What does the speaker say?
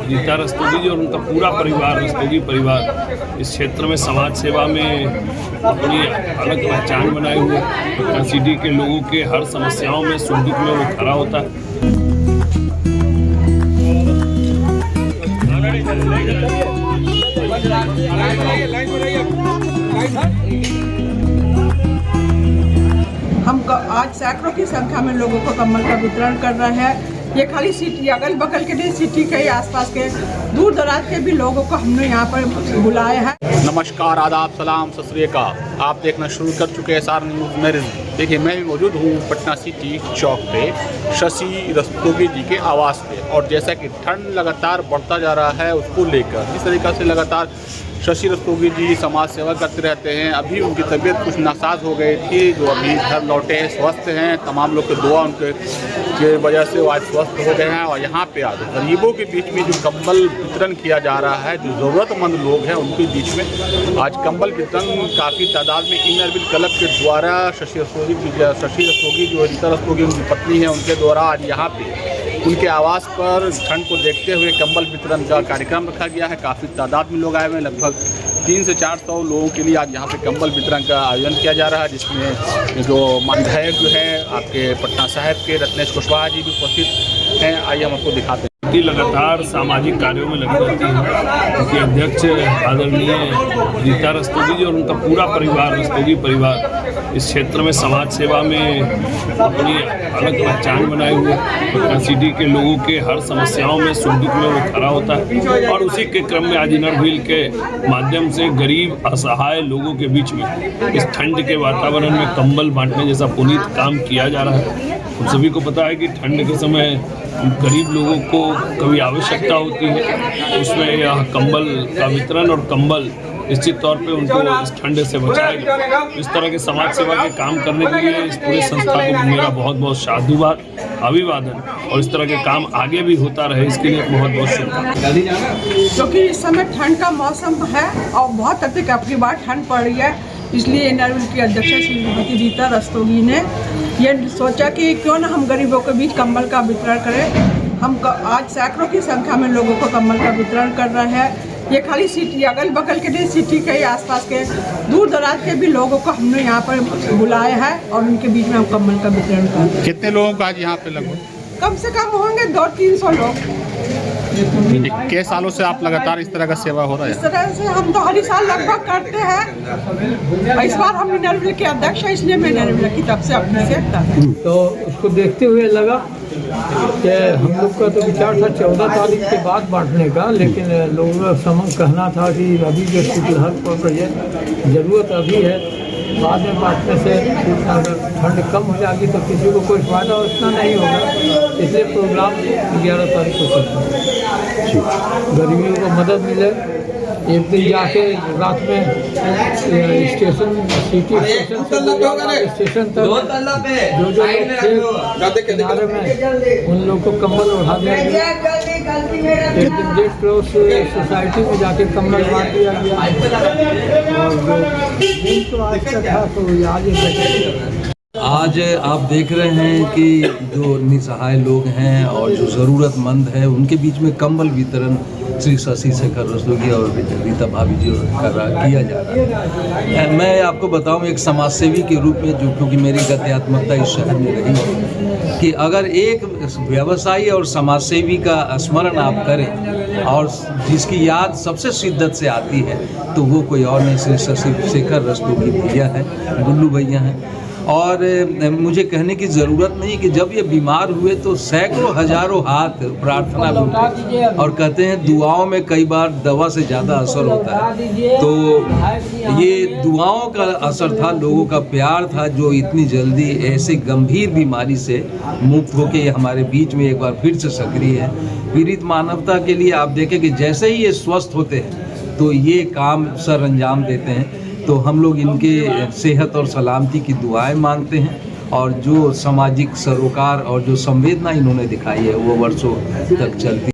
रीता रस्तोगी जी और उनका पूरा परिवार, रस्तोगी परिवार, इस क्षेत्र में समाज सेवा में अपनी अलग पहचान बनाए हुए पटना सिटी के लोगों के हर समस्याओं में, सुख दुख में वो खड़ा होता है। हम आज सैकड़ों की संख्या में लोगों को कंबल का वितरण कर रहे हैं। ये खाली सिटी अगल बगल के नहीं, सिटी के आसपास के दूर दराज के भी लोगों को हमने यहाँ पर बुलाया है। नमस्कार, आदाब, सलाम, सत श्री अकाल। आप देखना शुरू कर चुके हैं SR न्यूज़ मेरिज। देखिए, मैं भी मौजूद हूँ पटना सिटी चौक पे शशि रस्तोगी जी के आवास पे, और जैसा कि ठंड लगातार बढ़ता जा रहा है उसको लेकर इस तरीक़ा से लगातार शशि रस्तोगी जी समाज सेवा करते रहते हैं। अभी उनकी तबीयत कुछ नासाज हो गई थी, जो अभी घर लौटे हैं, स्वस्थ हैं। तमाम लोग की दुआ उनके के वजह से वो आज स्वस्थ हो गए हैं। और यहाँ पे आज गरीबों के बीच में जो कंबल वितरण किया जा रहा है, जो ज़रूरतमंद लोग हैं उनके बीच में आज कंबल वितरण काफ़ी तादाद में इनरविल क्लब के द्वारा शशि रस्तोगी जो रीता रस्तोगी उनकी पत्नी है, उनके द्वारा आज यहाँ पे उनके आवास पर ठंड को देखते हुए कंबल वितरण का कार्यक्रम रखा गया है। काफ़ी तादाद में लोग आए हुए हैं, लगभग 300 से 400 लोगों के लिए आज यहाँ पे कंबल वितरण का आयोजन किया जा रहा है, जिसमें जो विधायक जो है आपके पटना साहिब के रत्नेश कुशवाहा जी भी उपस्थित हैं। आइए हम आपको दिखाते हैं। लगातार सामाजिक कार्यों में लगी रहती है। उनके अध्यक्ष आदरणीय रीता रस्तोगी जी और उनका पूरा परिवार, रस्तोगी परिवार, इस क्षेत्र में समाज सेवा में अपनी अलग पहचान बनाए हुए पटना सिटी के लोगों के हर समस्याओं में, सुख दुख में वो खड़ा होता है। और उसी के क्रम में आज इनरविल के माध्यम से गरीब असहाय लोगों के बीच में इस ठंड के वातावरण में कंबल बांटने जैसा पुनीत काम किया जा रहा है। हम सभी को पता है कि ठंड के समय गरीब लोगों को कभी आवश्यकता होती है, उसमें यह कंबल का वितरण और कंबल निश्चित तौर पे उनको इस ठंड से बचाएगा। इस तरह के समाज सेवा के काम करने के लिए इस पूरे संस्था को मेरा बहुत बहुत साधुवाद, अभिवादन, और इस तरह के काम आगे भी होता रहे, इसके लिए बहुत बहुत शुभकामनाएं। क्योंकि इस समय ठंड का मौसम है और बहुत अधिक अपनी बार ठंड पड़ रही है, इसलिए इनरविल की अध्यक्ष श्रीमती रीता रस्तोगी ने ये सोचा कि क्यों ना हम गरीबों के बीच कंबल का वितरण करें। हम आज सैकड़ों की संख्या में लोगों को कंबल का वितरण कर रहे हैं। ये खाली सिटी अगल बगल के नहीं, सिटी के आसपास के दूर दराज के भी लोगों को हमने यहाँ पर बुलाया है और उनके बीच में हम कंबल का वितरण कर रहे हैं। कितने लोगों का आज यहाँ पे लगभग? कम से कम होंगे 200-300 लोग। कितने सालों से आप लगातार इस तरह का सेवा हो रहा है? इस तरह से हम तो हर साल लगभग करते हैं। इस बार हम इनरविल के अध्यक्ष हैं, इसलिए मैं इनरविल की तरफ से अपने से तो उसको देखते हुए लगा कि हम लोग का तो विचार था 14 तारीख के बाद बांटने का, लेकिन लोगों का समय कहना था कि अभी जो फिलहाल पड़ रही है, ज़रूरत अभी है, बाद में बांटने से अगर ठंड कम हो जाएगी तो किसी को कोई फायदा उतना नहीं होगा। इसलिए प्रोग्राम 11 तारीख को करते हैं, गरीबों को मदद मिले। एक दिन जाके रात में स्टेशन, सिटी स्टेशन से स्टेशन तक जो लोग थे किनारे में उन लोग को कंबल उठा दिया गया। एक दिन रेड क्रॉस सोसाइटी में जाके कंबल बांट दिया गया, और जो आज तक था तो आज आप देख रहे हैं कि जो निसहाय लोग हैं और जो ज़रूरतमंद हैं उनके बीच में कंबल वितरण श्री शशि शेखर रस्तोगी और रीता भाभी जी किया जा रहा है। मैं आपको बताऊं, एक समाजसेवी के रूप में, जो क्योंकि मेरी गत्यात्मकता इस शहर में रही है, कि अगर एक व्यवसायी और समाजसेवी का स्मरण आप करें और जिसकी याद सबसे शिद्दत से आती है तो वो कोई और नहीं, श्री शशि शेखर रस्तोगी भैया हैं, गुल्लू भैया हैं। और मुझे कहने की ज़रूरत नहीं कि जब ये बीमार हुए तो सैकड़ों हजारों हाथ प्रार्थना में उठे, और कहते हैं दुआओं में कई बार दवा से ज़्यादा असर होता है। तो ये दुआओं का असर था, लोगों का प्यार था, जो इतनी जल्दी ऐसे गंभीर बीमारी से मुक्त होकर हमारे बीच में एक बार फिर से सक्रिय है। पीड़ित मानवता के लिए आप देखें कि जैसे ही ये स्वस्थ होते हैं तो ये काम सर अंजाम देते हैं। तो हम लोग इनके सेहत और सलामती की दुआएं मांगते हैं और जो सामाजिक सरोकार और जो संवेदना इन्होंने दिखाई है वो वर्षों तक चलती